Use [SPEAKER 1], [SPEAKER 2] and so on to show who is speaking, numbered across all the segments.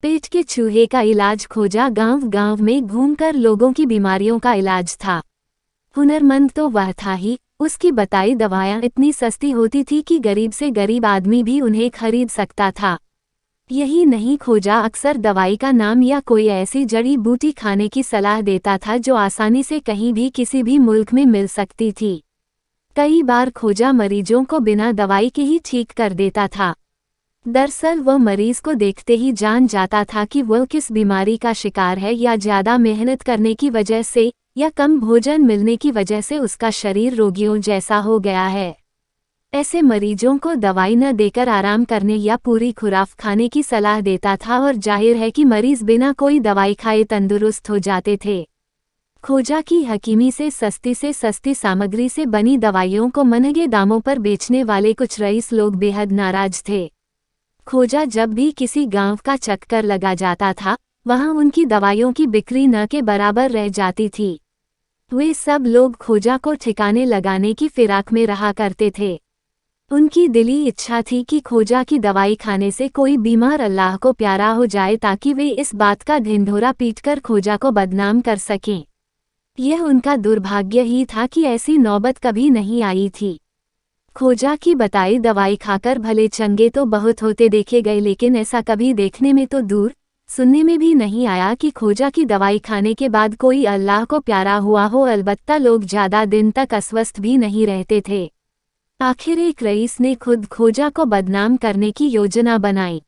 [SPEAKER 1] पेट के चूहे का इलाज खोजा गांव-गांव में घूमकर लोगों की बीमारियों का इलाज था। हुनरमंद तो वह था ही, उसकी बताई दवाएं इतनी सस्ती होती थी कि गरीब से गरीब आदमी भी उन्हें खरीद सकता था। यही नहीं, खोजा अक्सर दवाई का नाम या कोई ऐसी जड़ी बूटी खाने की सलाह देता था जो आसानी से कहीं भी किसी भी मुल्क में मिल सकती थी। कई बार खोजा मरीजों को बिना दवाई के ही ठीक कर देता था। दरअसल वह मरीज को देखते ही जान जाता था कि वह किस बीमारी का शिकार है, या ज्यादा मेहनत करने की वजह से या कम भोजन मिलने की वजह से उसका शरीर रोगियों जैसा हो गया है। ऐसे मरीजों को दवाई न देकर आराम करने या पूरी खुराक खाने की सलाह देता था, और जाहिर है कि मरीज बिना कोई दवाई खाए तंदुरुस्त हो जाते थे। खोजा की हकीमी से सस्ती सामग्री से बनी दवाइयों को महंगे दामों पर बेचने वाले कुछ रईस लोग बेहद नाराज थे। खोजा जब भी किसी गांव का चक्कर लगा जाता था, वहां उनकी दवाइयों की बिक्री न के बराबर रह जाती थी। वे सब लोग खोजा को ठिकाने लगाने की फिराक में रहा करते थे। उनकी दिली इच्छा थी कि खोजा की दवाई खाने से कोई बीमार अल्लाह को प्यारा हो जाए, ताकि वे इस बात का ढिंढोरा पीटकर खोजा को बदनाम कर सकें। यह उनका दुर्भाग्य ही था कि ऐसी नौबत कभी नहीं आई थी। खोजा की बताई दवाई खाकर भले चंगे तो बहुत होते देखे गए, लेकिन ऐसा कभी देखने में तो दूर सुनने में भी नहीं आया कि खोजा की दवाई खाने के बाद कोई अल्लाह को प्यारा हुआ हो। अलबत्ता लोग ज्यादा दिन तक अस्वस्थ भी नहीं रहते थे। आखिर एक रईस ने खुद खोजा को बदनाम करने की योजना बनाई।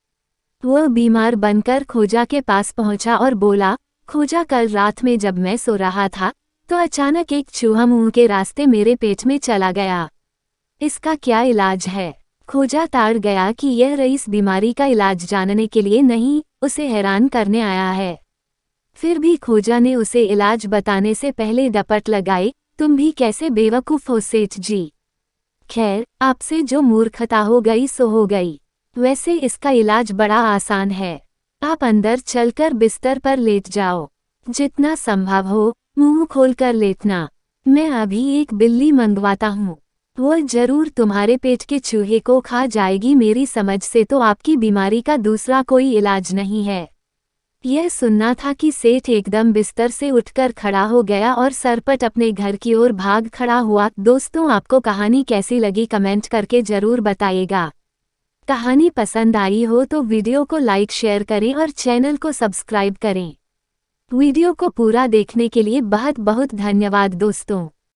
[SPEAKER 1] वह बीमार बनकर खोजा के पास पहुंचा और बोला, खोजा, कल रात में जब मैं सो रहा था तो अचानक एक चूहा मुंह के रास्ते मेरे पेट में चला गया। इसका क्या इलाज है? खोजा ताड़ गया कि यह रईस बीमारी का इलाज जानने के लिए नहीं, उसे हैरान करने आया है। फिर भी खोजा ने उसे इलाज बताने से पहले डपट लगाई, तुम भी कैसे बेवकूफ़ हो सेठ जी। खैर, आपसे जो मूर्खता हो गई सो हो गई। वैसे इसका इलाज बड़ा आसान है। आप अंदर चलकर बिस्तर पर लेट जाओ। जितना संभव हो मुंह खोलकर लेटना। मैं अभी एक बिल्ली मंगवाता हूँ, वो जरूर तुम्हारे पेट के चूहे को खा जाएगी। मेरी समझ से तो आपकी बीमारी का दूसरा कोई इलाज नहीं है। यह सुनना था कि सेठ एकदम बिस्तर से उठकर खड़ा हो गया और सरपट अपने घर की ओर भाग खड़ा हुआ। दोस्तों, आपको कहानी कैसी लगी कमेंट करके जरूर बताइएगा। कहानी पसंद आई हो तो वीडियो को लाइक शेयर करें और चैनल को सब्सक्राइब करें। वीडियो को पूरा देखने के लिए बहुत बहुत धन्यवाद दोस्तों।